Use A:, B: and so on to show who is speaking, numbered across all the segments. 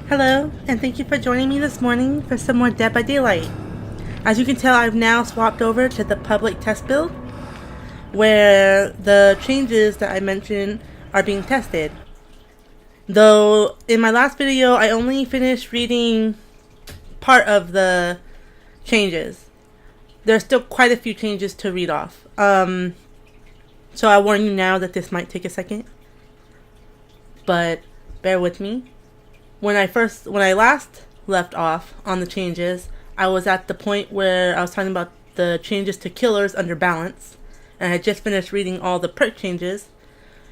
A: Hello, and thank you for joining me this morning for some more Dead by Daylight. As you can tell, I've now swapped over to the public test build, where the changes that I mentioned are being tested. Though, in my last video, I only finished reading part of the changes. There's still quite a few changes to read off. So I warn you now that this might take a second. But, bear with me. When I last left off on the changes, I was at the point where I was talking about the changes to killers under balance, and I had just finished reading all the perk changes.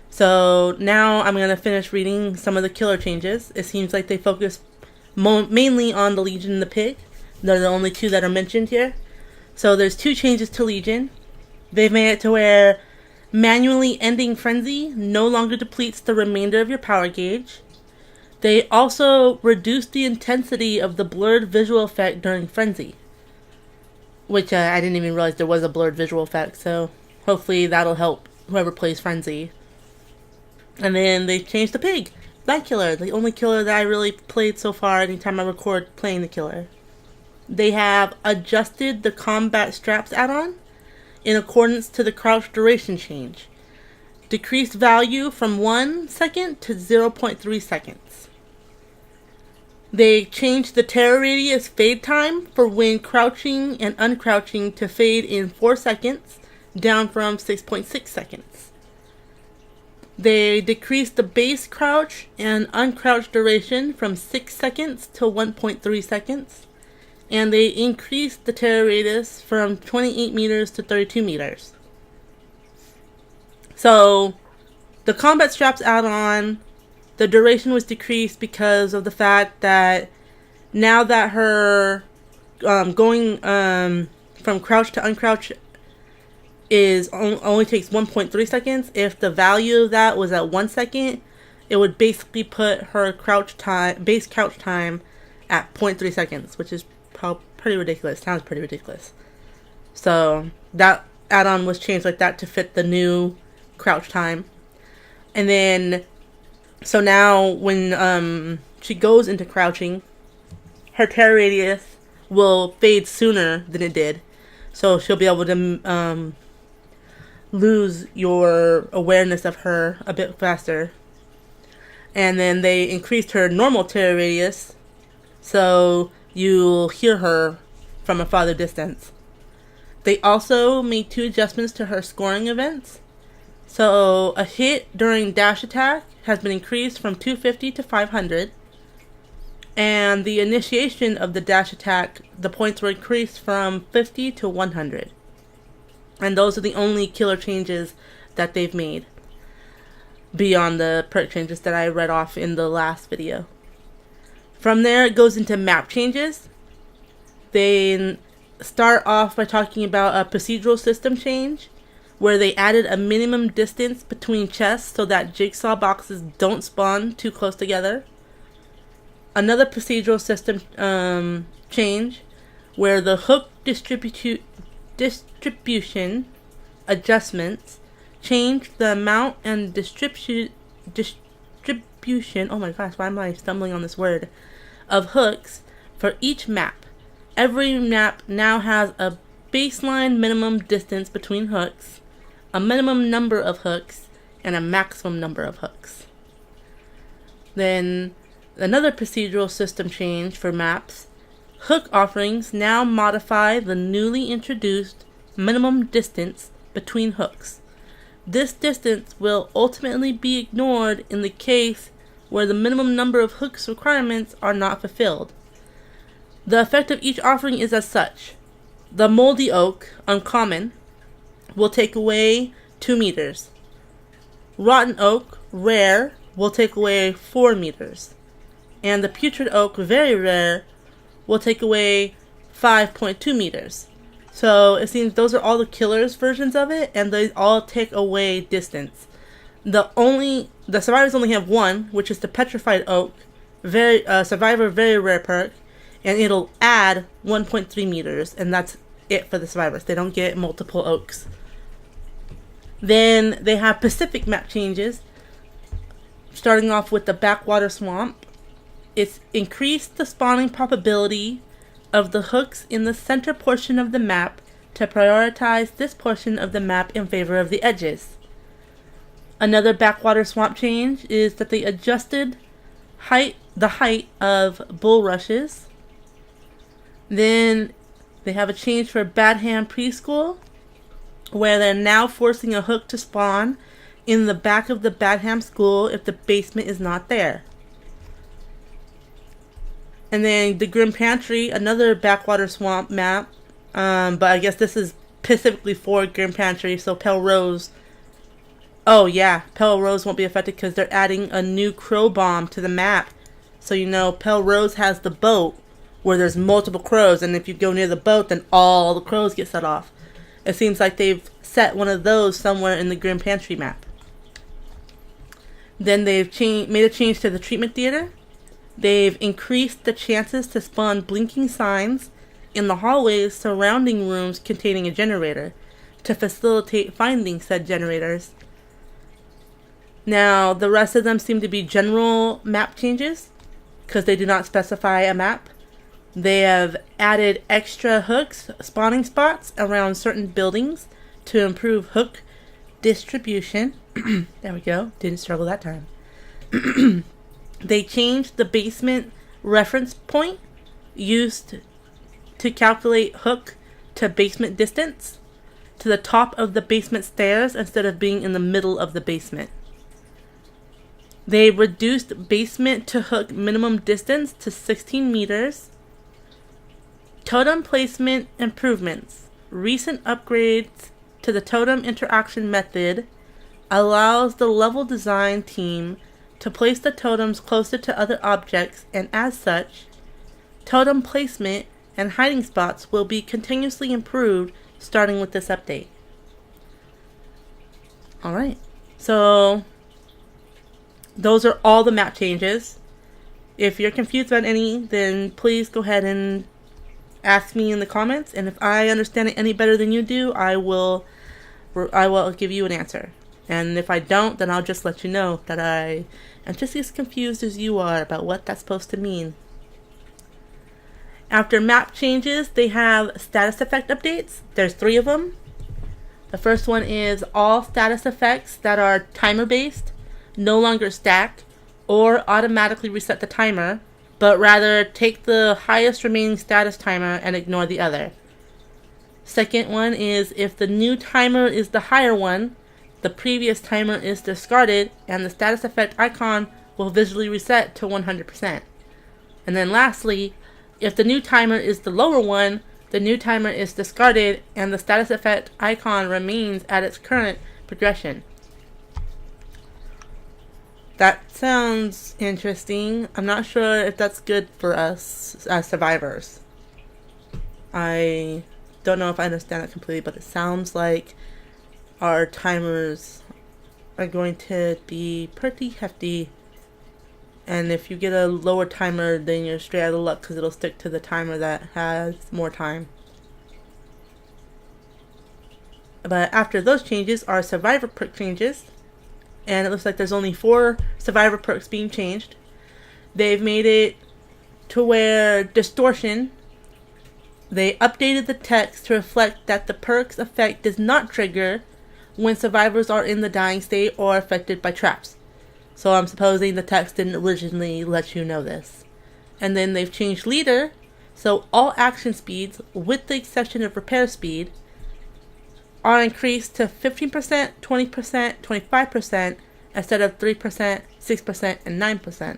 A: So now I'm going to finish reading some of the killer changes. It seems like they focus mainly on the Legion and the Pig. They're the only two that are mentioned here. So there's two changes to Legion. They've made it to where manually ending Frenzy no longer depletes the remainder of your power gauge. They also reduced the intensity of the blurred visual effect during Frenzy. Which I didn't even realize there was a blurred visual effect, so hopefully that'll help whoever plays Frenzy. And then they changed the Pig, that killer, the only killer that I really played so far anytime I record playing the killer. They have adjusted the combat straps add-on in accordance to the crouch duration change. Decreased value from 1 second to 0.3 seconds. They changed the terror radius fade time for when crouching and uncrouching to fade in 4 seconds, down from 6.6 seconds. They decreased the base crouch and uncrouch duration from 6 seconds to 1.3 seconds. And they increased the terror radius from 28 meters to 32 meters. So, the combat straps add-on, the duration was decreased because of the fact that now that her going from crouch to uncrouch is only takes 1.3 seconds. If the value of that was at 1 second, it would basically put her base crouch time at 0.3 seconds, which is pretty ridiculous. Sounds pretty ridiculous. So that add-on was changed like that to fit the new crouch time. And then, so now when she goes into crouching, her terror radius will fade sooner than it did. So she'll be able to lose your awareness of her a bit faster. And then they increased her normal terror radius, so you'll hear her from a farther distance. They also made 2 adjustments to her scoring events. So a hit during dash attack has been increased from 250 to 500. And the initiation of the dash attack, the points were increased from 50 to 100. And those are the only killer changes that they've made, beyond the perk changes that I read off in the last video. From there, it goes into map changes. They start off by talking about a procedural system change, where they added a minimum distance between chests so that jigsaw boxes don't spawn too close together. Another procedural system change, where the hook distribution adjustments changed the amount and distribution, oh my gosh, why am I stumbling on this word, of hooks for each map. Every map now has a baseline minimum distance between hooks, a minimum number of hooks, and a maximum number of hooks. Then, another procedural system change for maps. Hook offerings now modify the newly introduced minimum distance between hooks. This distance will ultimately be ignored in the case where the minimum number of hooks requirements are not fulfilled. The effect of each offering is as such. The Moldy Oak, uncommon, will take away 2 meters. Rotten Oak, rare, will take away 4 meters. And the Putrid Oak, very rare, will take away 5.2 meters. So it seems those are all the killers versions of it, and they all take away distance. The survivors only have one, which is the Petrified Oak, survivor very rare perk, and it'll add 1.3 meters, and that's it for the survivors. They don't get multiple oaks. Then they have Pacific map changes, starting off with the Backwater Swamp. It's increased the spawning probability of the hooks in the center portion of the map to prioritize this portion of the map in favor of the edges. Another backwater swamp change is that they adjusted the height of bulrushes. Then they have a change for Badham Preschool, where they're now forcing a hook to spawn in the back of the Badham School if the basement is not there. And then the Grim Pantry, another backwater swamp map, but I guess this is specifically for Grim Pantry, so Pelrose. Oh yeah, Pelrose won't be affected because they're adding a new crow bomb to the map. So Pelrose has the boat where there's multiple crows, and if you go near the boat, then all the crows get set off. It seems like they've set one of those somewhere in the Grim Pantry map. Then they've made a change to the treatment theater. They've increased the chances to spawn blinking signs in the hallways surrounding rooms containing a generator to facilitate finding said generators. Now, the rest of them seem to be general map changes because they do not specify a map. They have added extra hooks, spawning spots around certain buildings to improve hook distribution. There we go. Didn't struggle that time. They changed the basement reference point used to calculate hook to basement distance to the top of the basement stairs instead of being in the middle of the basement. They reduced basement to hook minimum distance to 16 meters. Totem placement improvements. Recent upgrades to the totem interaction method allows the level design team to place the totems closer to other objects, and as such, totem placement and hiding spots will be continuously improved starting with this update. Alright, so those are all the map changes. If you're confused about any, then please go ahead and ask me in the comments, and if I understand it any better than you do, I will give you an answer. And if I don't, then I'll just let you know that I am just as confused as you are about what that's supposed to mean. After map changes, they have status effect updates. There's 3 of them. The first one is all status effects that are timer based no longer stack or automatically reset the timer, but rather take the highest remaining status timer and ignore the other. Second one is if the new timer is the higher one, the previous timer is discarded and the status effect icon will visually reset to 100%. And then lastly, if the new timer is the lower one, the new timer is discarded and the status effect icon remains at its current progression. That sounds interesting. I'm not sure if that's good for us as survivors. I don't know if I understand it completely, but it sounds like our timers are going to be pretty hefty. And if you get a lower timer, then you're straight out of luck because it'll stick to the timer that has more time. But after those changes are survivor perk changes. And it looks like there's only 4 survivor perks being changed. They've made it to where distortion. They updated the text to reflect that the perk's effect does not trigger when survivors are in the dying state or affected by traps. So I'm supposing the text didn't originally let you know this. And then they've changed leader, so all action speeds, with the exception of repair speed, are increased to 15%, 20%, 25% instead of 3%, 6%, and 9%.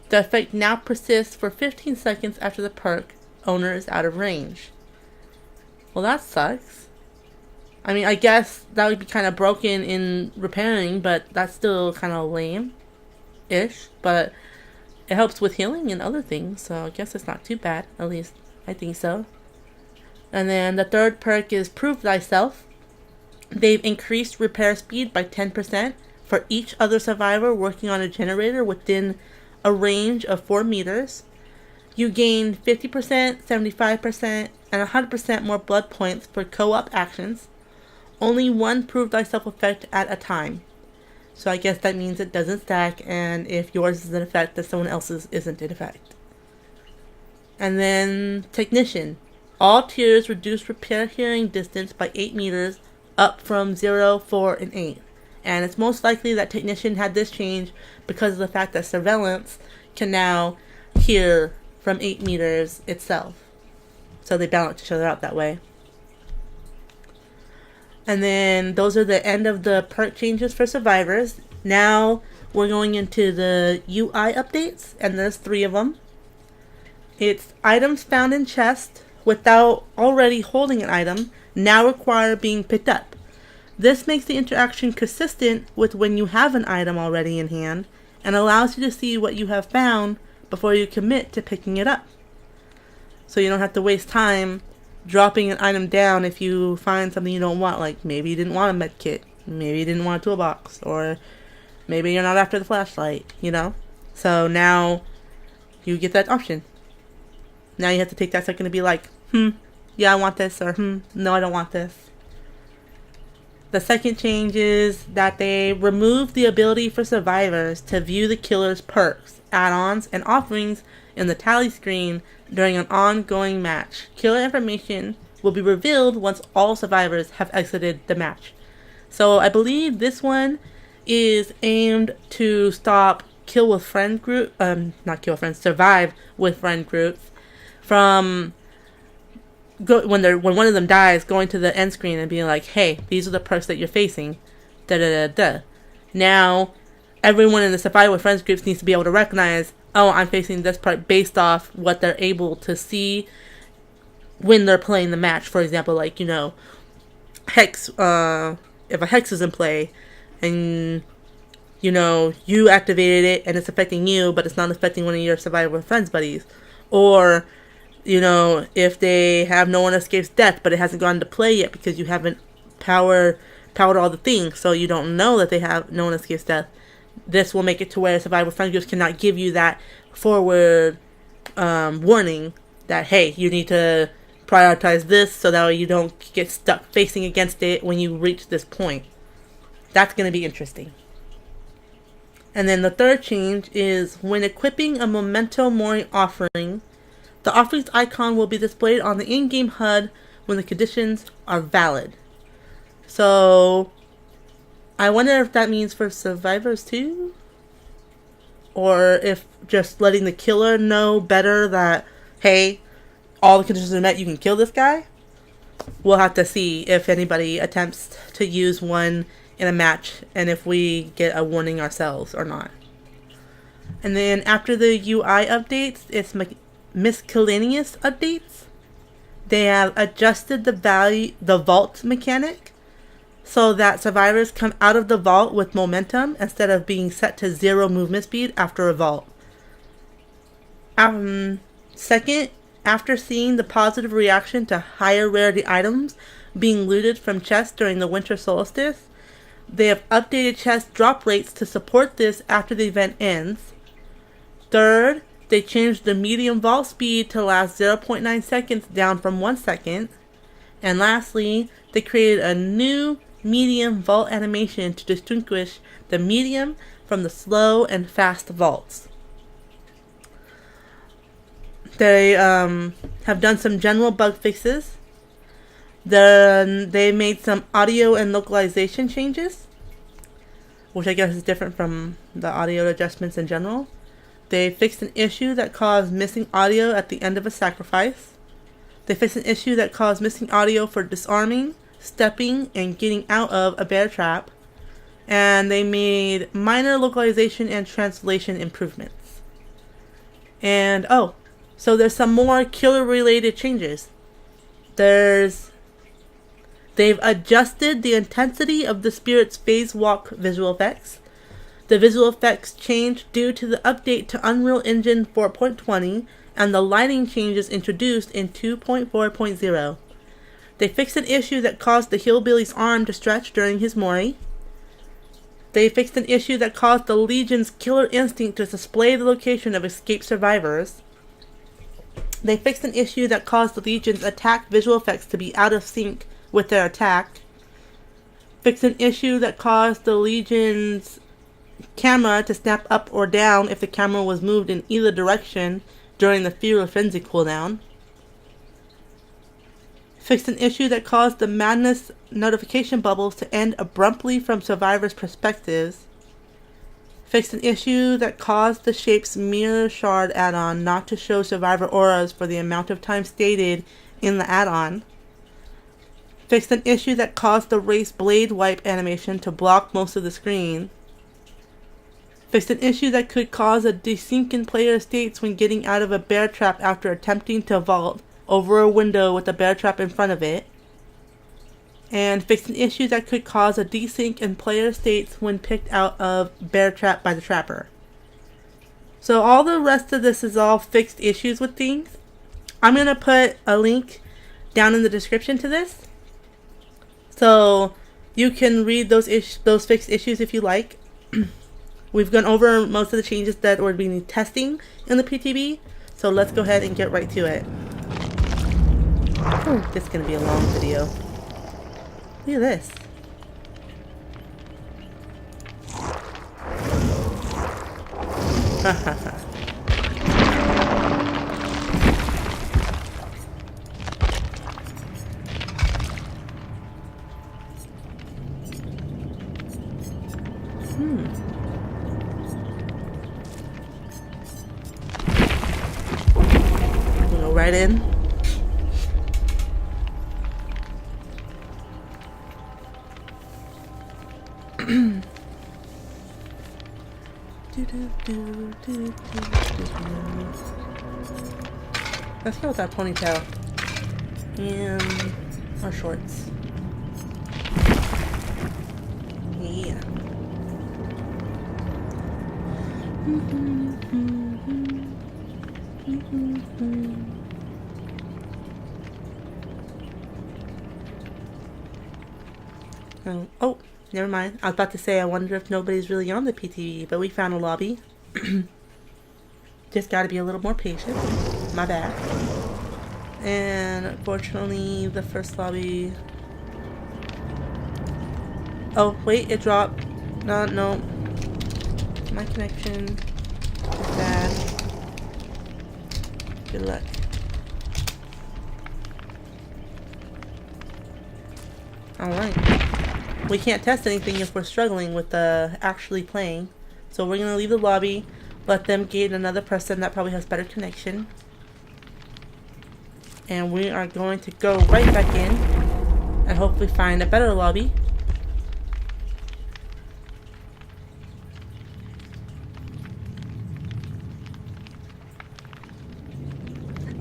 A: The effect now persists for 15 seconds after the perk owner is out of range. Well, that sucks. I mean, I guess that would be kind of broken in repairing, but that's still kind of lame-ish. But it helps with healing and other things, so I guess it's not too bad. At least, I think so. And then the third perk is Prove Thyself. They've increased repair speed by 10% for each other survivor working on a generator within a range of 4 meters. You gain 50%, 75%, and 100% more blood points for co-op actions. Only one Prove Thyself effect at a time. So I guess that means it doesn't stack, and if yours is in effect, that someone else's isn't in effect. And then Technician. All tiers reduce repair hearing distance by 8 meters, up from 0, 4, and 8. And it's most likely that Technician had this change because of the fact that Surveillance can now hear from 8 meters itself. So they balance each other out that way. And then those are the end of the perk changes for survivors. Now we're going into the UI updates, and there's 3 of them. It's items found in chest without already holding an item now require being picked up. This makes the interaction consistent with when you have an item already in hand and allows you to see what you have found before you commit to picking it up. So you don't have to waste time dropping an item down if you find something you don't want, like maybe you didn't want a med kit, maybe you didn't want a toolbox, or maybe you're not after the flashlight, you know? So now you get that option. Now you have to take that second to be like, yeah, I want this, or no, I don't want this. The second change is that they remove the ability for survivors to view the killer's perks, add-ons, and offerings in the tally screen during an ongoing match. Killer information will be revealed once all survivors have exited the match. So I believe this one is aimed to stop survive with friend groups from when one of them dies, going to the end screen and being like, hey, these are the perks that you're facing. Now everyone in the survive with friends groups needs to be able to recognize, oh, I'm facing this part based off what they're able to see when they're playing the match. For example, like, you know, Hex, if a Hex is in play and, you know, you activated it and it's affecting you, but it's not affecting one of your survival with friends buddies. Or, you know, if they have no one escapes death, but it hasn't gone into play yet because you haven't powered all the things, so you don't know that they have no one escapes death. This will make it to where survival friend groups cannot give you that forward warning that, hey, you need to prioritize this so that way you don't get stuck facing against it when you reach this point. That's going to be interesting. And then the third change is when equipping a Memento Mori offering, the offering's icon will be displayed on the in-game HUD when the conditions are valid. So I wonder if that means for survivors too? Or if just letting the killer know better that, hey, all the conditions are met, you can kill this guy? We'll have to see if anybody attempts to use one in a match and if we get a warning ourselves or not. And then after the UI updates, it's miscellaneous updates. They have adjusted the vault mechanic, so that survivors come out of the vault with momentum instead of being set to 0 movement speed after a vault. Second, after seeing the positive reaction to higher rarity items being looted from chests during the winter solstice, they have updated chest drop rates to support this after the event ends. Third, they changed the medium vault speed to last 0.9 seconds down from 1 second. And lastly, they created a new medium vault animation to distinguish the medium from the slow and fast vaults. They have done some general bug fixes. Then they made some audio and localization changes, which I guess is different from the audio adjustments in general. They fixed an issue that caused missing audio at the end of a sacrifice. They fixed an issue that caused missing audio for disarming, stepping, and getting out of a bear trap. And they made minor localization and translation improvements. And, so there's some more killer-related changes. They've adjusted the intensity of the spirit's phase walk visual effects. The visual effects changed due to the update to Unreal Engine 4.20 and the lighting changes introduced in 2.4.0. They fixed an issue that caused the hillbilly's arm to stretch during his mori. They fixed an issue that caused the Legion's killer instinct to display the location of escaped survivors. They fixed an issue that caused the Legion's attack visual effects to be out of sync with their attack. Fixed an issue that caused the Legion's camera to snap up or down if the camera was moved in either direction during the Fear of Frenzy cooldown. Fixed an issue that caused the madness notification bubbles to end abruptly from survivors' perspectives. Fixed an issue that caused the Shape's Mirror Shard add-on not to show survivor auras for the amount of time stated in the add-on. Fixed an issue that caused the Wraith's Blade Wipe animation to block most of the screen. Fixed an issue that could cause a desync in player states when getting out of a bear trap after attempting to vault over a window with a bear trap in front of it. And fixed an issue that could cause a desync in player states when picked out of bear trap by the trapper. So all the rest of this is all fixed issues with things. I'm going to put a link down in the description to this, so you can read those fixed issues if you like. We've gone over most of the changes that we're being testing in the PTB, so let's go ahead and get right to it. Oh, this is going to be a long video. Look at this. Go right in. Let's go with that ponytail and our shorts. Yeah. Oh, never mind. I was about to say, I wonder if nobody's really on the PTV, but we found a lobby. Just gotta be a little more patient. My bad. And unfortunately, the first lobby... Oh, wait, it dropped. No. My connection is bad. Good luck. Alright. We can't test anything if we're struggling with actually playing. So we're going to leave the lobby, let them gain another person that probably has better connection. And we are going to go right back in and hopefully find a better lobby.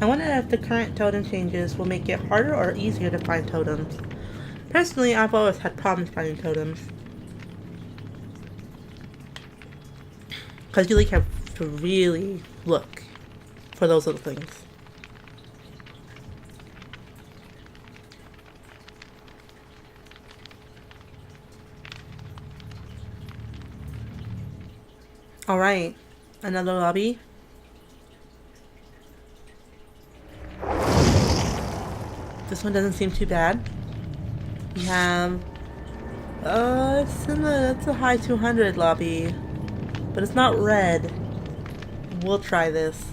A: I wonder if the current totem changes will make it harder or easier to find totems. Personally, I've always had problems finding totems. Because you like have to really look for those little things. Alright, another lobby. This one doesn't seem too bad. We have, it's a high 200 lobby, but it's not red. We'll try this.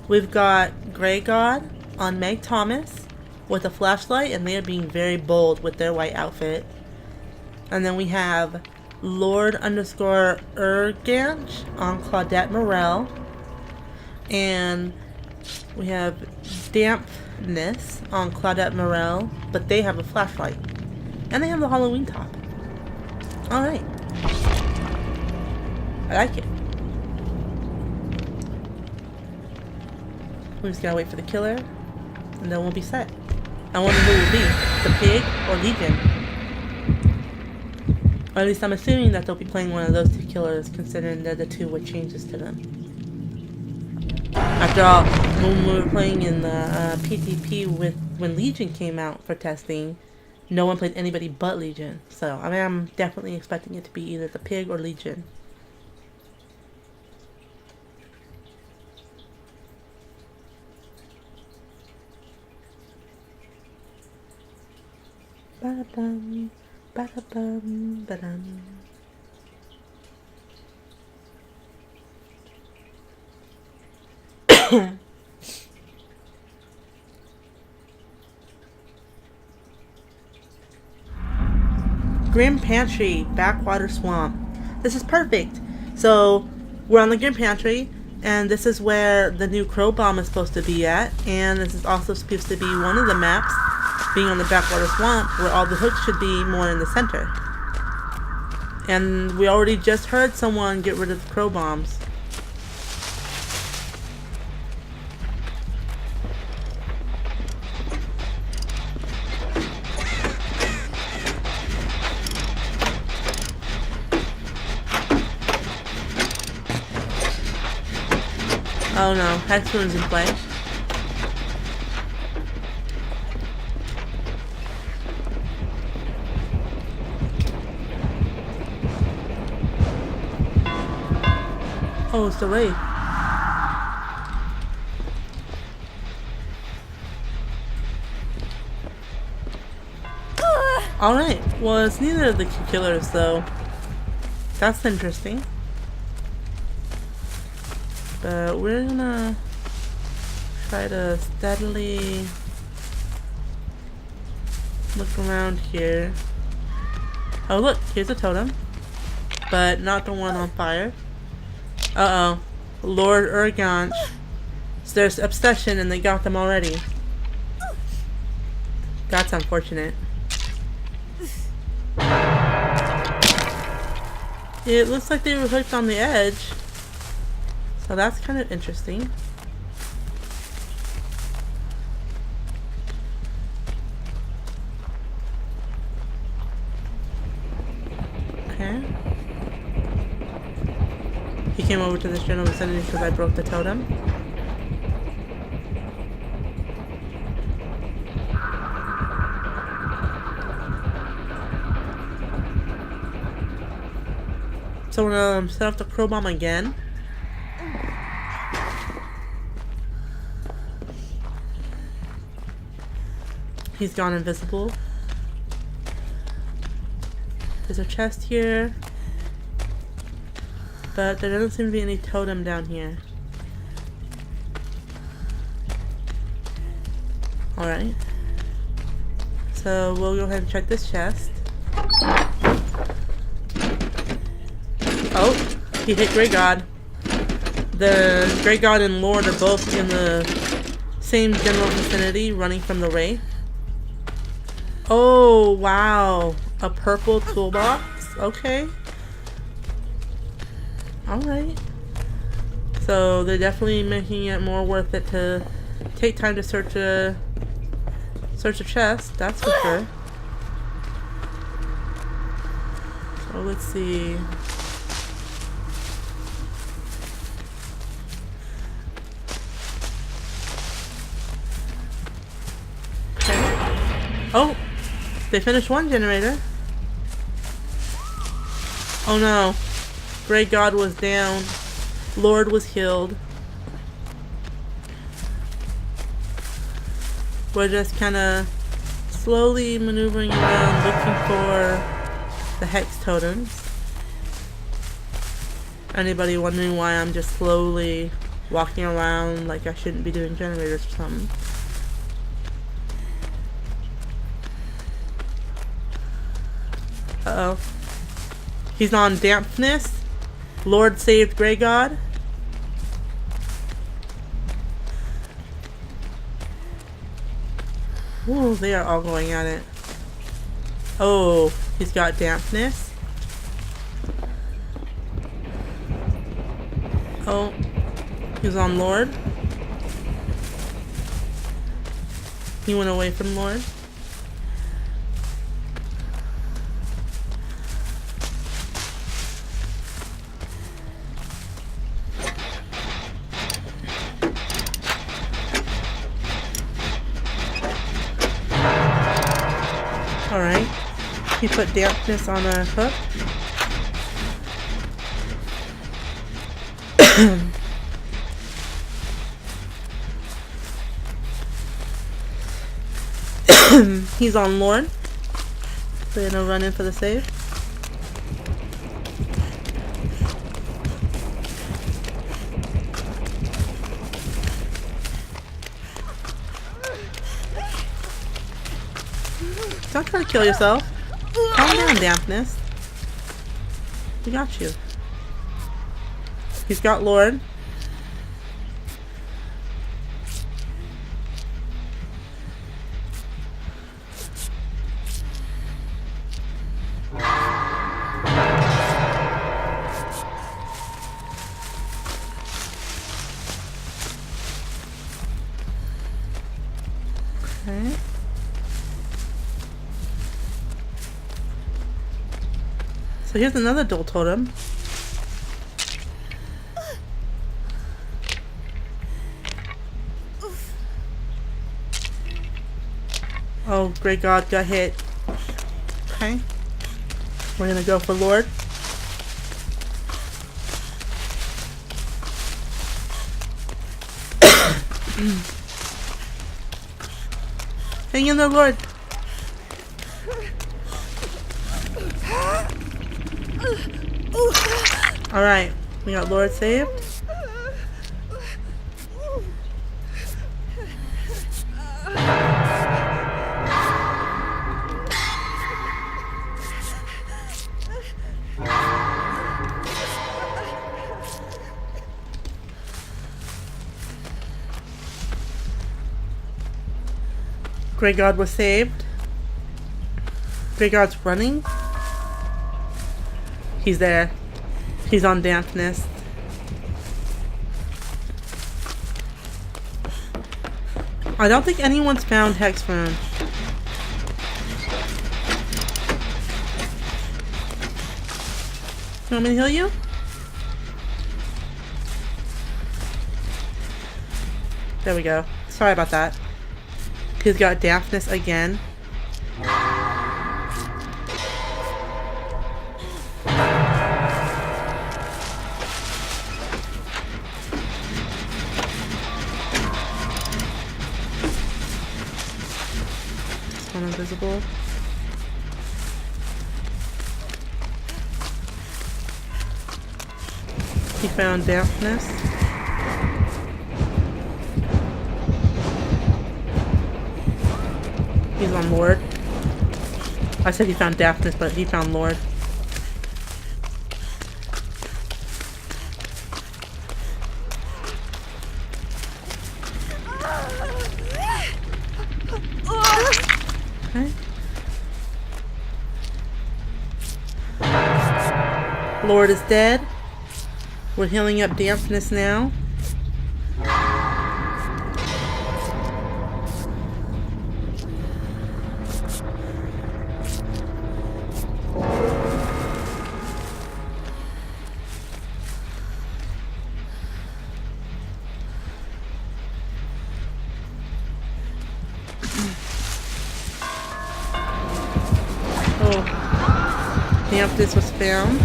A: We've got Grey God on Meg Thomas with a flashlight, and they are being very bold with their white outfit. And then we have Lord _ Urganch on Claudette Morel, and we have Dampness on Claudette Morel, but they have a flashlight. And they have the Halloween top. Alright. I like it. We just gotta wait for the killer, and then we'll be set. I wonder who it will be. The Pig or Legion? Or at least I'm assuming that they'll be playing one of those two killers, considering they're the two with changes to them. After all, when we were playing in the PTP when Legion came out for testing, no one played anybody but Legion. So, I mean, I'm definitely expecting it to be either the Pig or Legion. Ba-da-bum, ba-da-bum, ba-dum. Grim Pantry, Backwater Swamp. This is perfect. So, we're on the Grim Pantry, and this is where the new Crow Bomb is supposed to be at, and this is also supposed to be one of the maps, being on the Backwater Swamp, where all the hooks should be more in the center. And we already just heard someone get rid of the Crow Bombs. Oh no, Hex Rune's in play. Oh, it's the Wraith. Alright, well it's neither of the two killers though. That's interesting. But we're gonna try to steadily look around here. Oh look, here's a totem. But not the one on fire. Uh-oh. Lord Urganch. So there's obsession and they got them already. That's unfortunate. It looks like they were hooked on the edge. So that's kind of interesting. Okay. He came over to this general vicinity because I broke the totem. So we're gonna set off the Crow Bomb again. He's gone invisible. There's a chest here. But there doesn't seem to be any totem down here. Alright. So we'll go ahead and check this chest. Oh, he hit Grey God. The Grey God and Lord are both in the same general vicinity, running from the Wraith. Oh, wow. A purple toolbox? Okay. Alright. So they're definitely making it more worth it to take time to search a chest, that's for sure. So let's see. Okay. Oh! They finished one generator. Oh no. Grey God was down. Lord was healed. We're just kind of slowly maneuvering around looking for the hex totems. Anybody wondering why I'm just slowly walking around like I shouldn't be doing generators or something? Uh-oh. He's on dampness. Lord saved Grey God. Ooh, they are all going at it. Oh, he's got dampness. Oh, he's on Lord. He went away from Lord. Alright, he put dampness on a hook. He's on Lord. So you're gonna run in for the save. Don't try to kill yourself. Calm down, Dampness. We got you. He's got Lord. Okay. So here's another dual totem. Oh, great God, got hit. Okay. We're gonna go for Lord. Hang in there, Lord. Alright, we got Lord saved. Grey God was saved. Grey God's running. He's there. He's on Dampness. I don't think anyone's found Hex Rune. You want me to heal you? There we go. Sorry about that. He's got Dampness again. This one invisible. He found Dampness. He's on Lord. I said he found Dampness, but he found Lord. Okay. Lord is dead. We're healing up Dampness now. Oh, Dampness was found.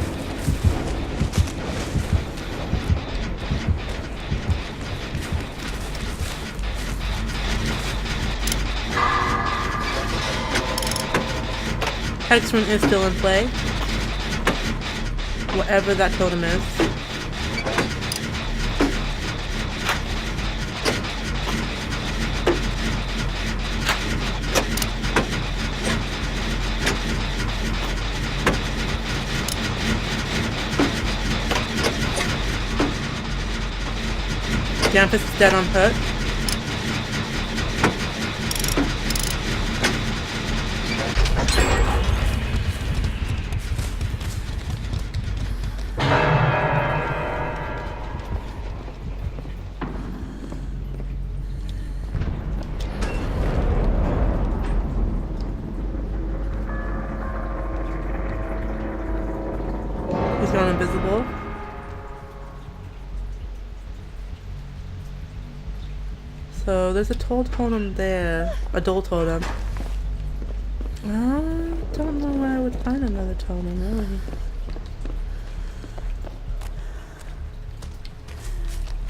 A: Hex Rune is still in play. Whatever that totem is. Dampness is dead on perk. He's gone invisible. So there's a totem there. A dual totem. I don't know where I would find another totem, really.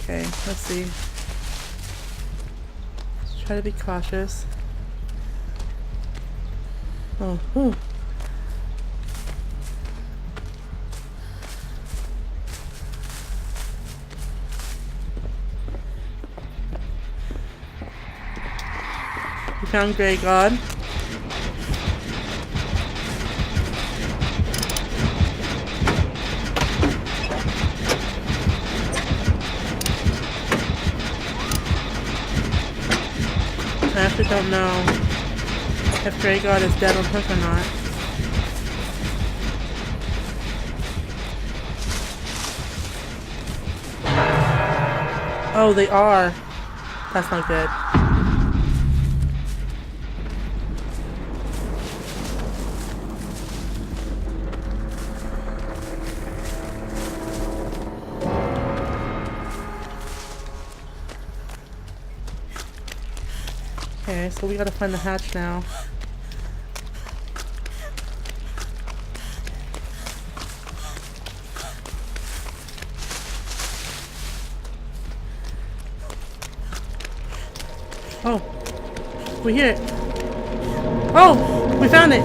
A: Okay, let's see. Let's try to be cautious. Oh, whew. We found Grey God. honestly don't know if Grey Guard is dead on hook or not. Oh, they are. That's not good. Okay, so we gotta find the hatch now. Oh, we hear it. Oh, we found it.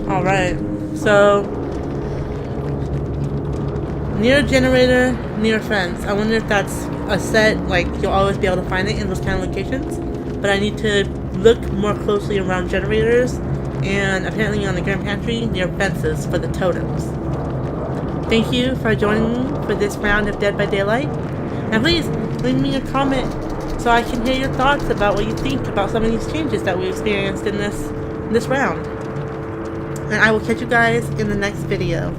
A: Alright, so near generator, near fence. I wonder if that's a set, like you'll always be able to find it in those kind of locations. But I need to look more closely around generators and apparently on the grand pantry near fences for the totems. Thank you for joining me for this round of Dead by Daylight. And please leave me a comment so I can hear your thoughts about what you think about some of these changes that we experienced in this round. And I will catch you guys in the next video.